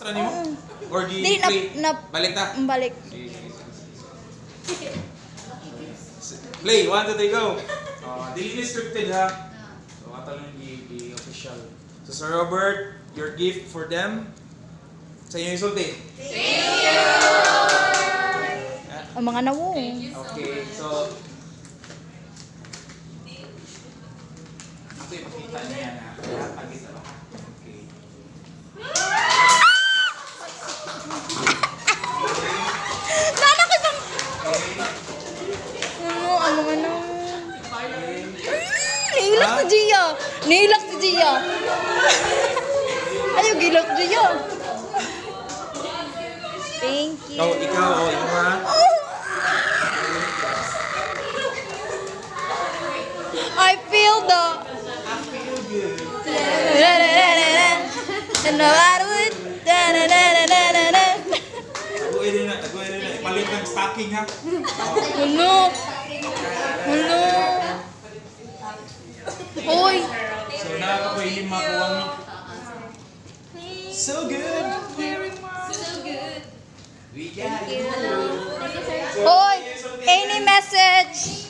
Extra ni mo? Or di Di, play? nap- Balik ta? Balik. Play, 1, 2, 3, go! Dili ni scripted ha. So, ato lang i-official. So, Sir Robert, your gift for them. Sa inyo isulti. Ang mga nawo. Okay, so... Ako yung makita niya na pagit ako. Okay. Nana ko bang... Ang mga nawo. Nihilak si Gia. Nihilak si Gia. Ayaw, gilak Gia. Thank you. Ikaw ha? I feel the... And no matter what... Taguin rin na. Palit ng stocking ha. Ano? Ano? Hoy! So, nakakapoy yung makuha mo. So good! We got it. Hoy! Any message?